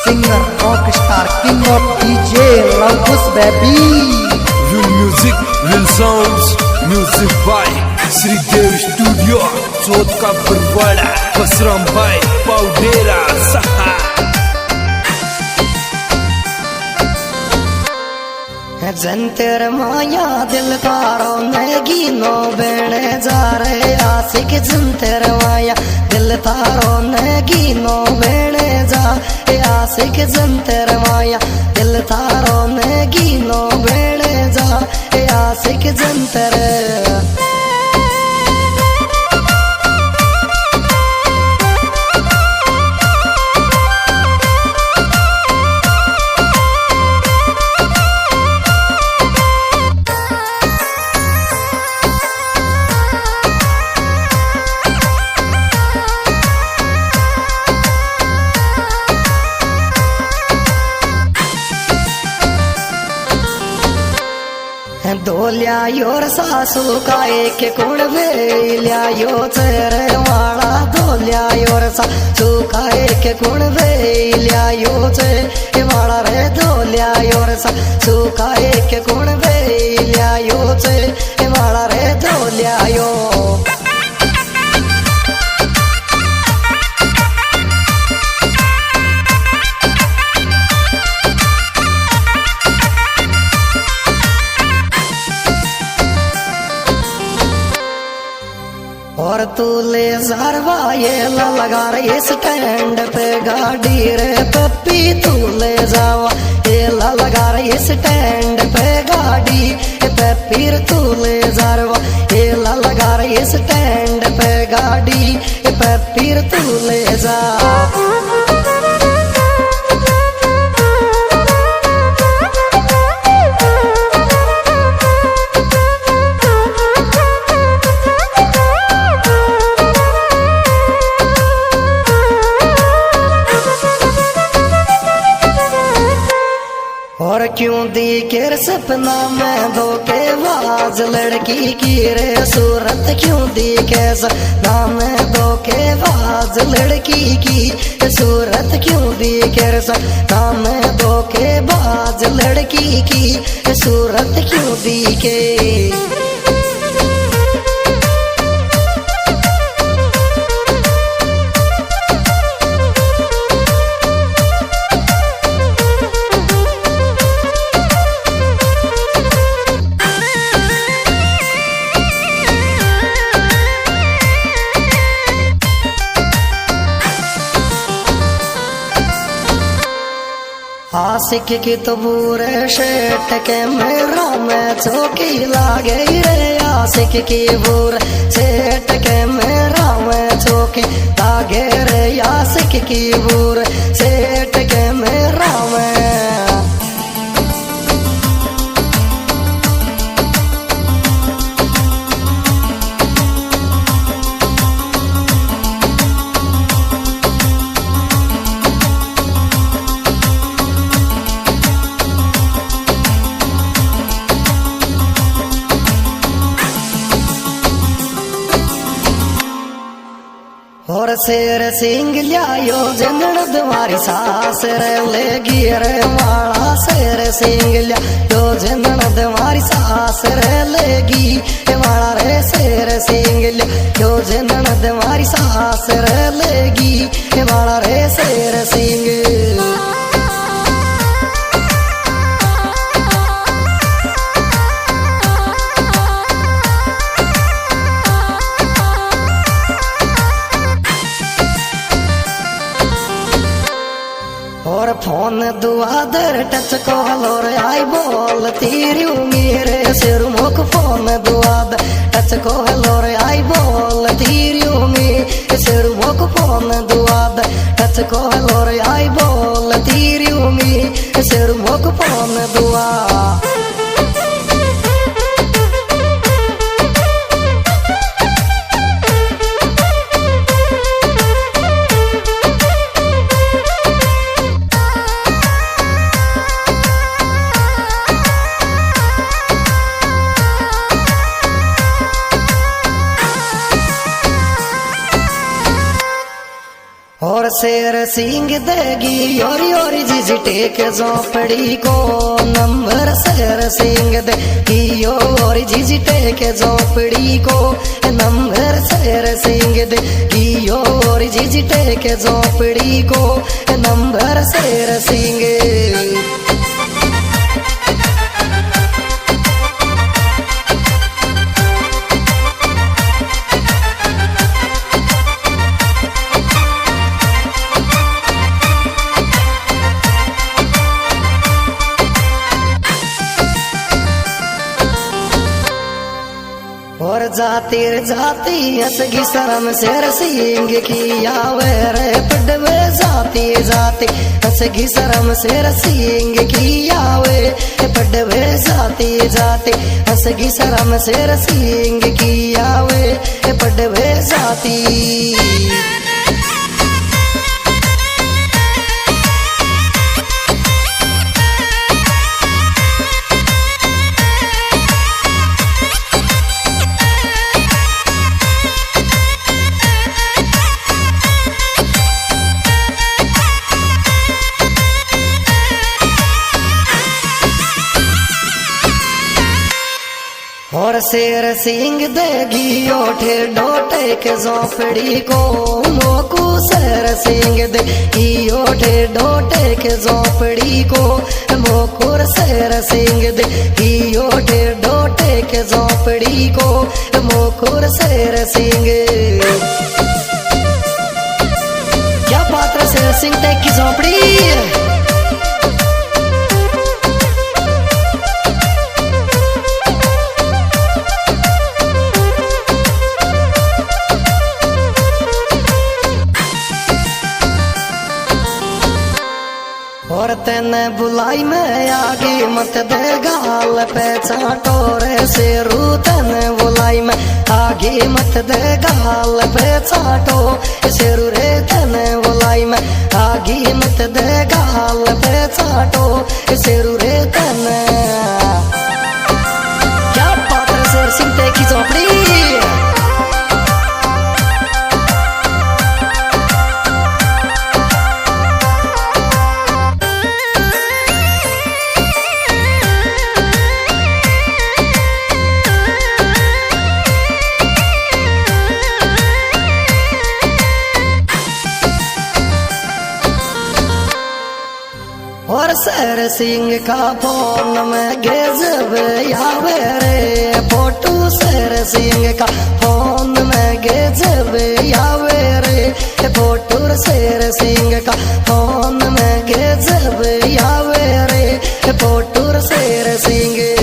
singer, rock star, king of DJ, Lavkush baby. Real music, real sounds, music by Sridev Studio, Chod ka Barwada, Basram bhai, Paudera, Saha. जंतर माया दिल तारो नेगी नो बेने जा रे आशिक जंतर माया दिल तारो नेगी नो बेने जा आशिक जंतर माया दिल तारो नेगी नो बेने जा आशिक जंतर दो ल्यायोर सासू का एक कुण वे ल्यायो चेरे वाला दो ल्यायोर सासू का एक कुण वे ल्यायो चेरे वाला रे दो ल्यायोर सासू का एक कुण वे ल्यायो चेरे वाला रे दो ल्यायो और तू ले जारवा ये लगा रे स्टैंड पे गाड़ी रे पप्पी तू ले जावा ये लगा रे स्टैंड पे गाड़ी पप्पी तू ले जारवा ये लगा रे स्टैंड पे गाड़ी पप्पी तू ले जा और क्यों दी के सपना में धोखेबाज लड़की की रे सूरत क्यों दी के सपना में धोखेबाज लड़की की सूरत क्यों दी के सपना में धोखेबाज लड़की की सूरत क्यों दी के आशिक की तो बुरे शेट के मेरा में चौकी लागे रे आशिक की बुरे शेट के मेरा में चौकी लागे रे आशिक की बुरे शेट के मेरा में और शेर सिंह लियायो जनन तुम्हारी सास रे लेगी रे वाला शेर सिंह लियायो जनन तुम्हारी सास रे लेगी वाला रे शेर सिंह लियायो जनन तुम्हारी सास रे लेगी वाला रे शेर सिंह और फोन दुआदर टच कॉल और आई बोल तेरी मेरे सिर मुख फोन दुआदर टच कॉल और आई बोल तेरी मेरे सिर मुख फोन दुआदर टच कॉल और आई बोल तेरी मेरे सिर मुख फोन दुआ और शेर सिंह देगी और जिस टेक झोपड़ी को नंबर शेर सिंह देगी और जिस टेक झोपड़ी को नंबर शेर सिंह देगी और जिस टेक झोपड़ी को नंबर शेर सिंह। और जाती जाती हसगी शर्म शेर सिंह की आवे रे पडवे जाती जाती हसगी शर्म शेर सिंह की आवे पडवे जाती जाती हसगी शर्म शेर सिंह की आवे पडवे जाती। और शेर सिंह देगी ओठे डोटे के झोपड़ी को मोकू शेर सिंह देगी ओठे डोटे के झोपड़ी को मोकुर शेर सिंह देगी ओठे डोटे के झोपड़ी को मोकुर शेर सिंह। क्या पात्र शेर सिंह देगी की झोपड़ी। और तेने बुलाई में आगे मत दे गाल पे चाटो रे शेरू तेने बुलाई में आगे मत दे गाल पे चाटो शेरू रे तेने बुलाई में आगे मत दे गाल पे चाटो शेरू रे तेने। क्या पात्र शेर सिंह ते की झोपड़ी। और शेर सिंह का फोन में गजब आवे रे फोटो शेर सिंह का फोन में गजब आवे रे फोटो शेर सिंह का फोन में गजब आवे रे फोटो शेर सिंह।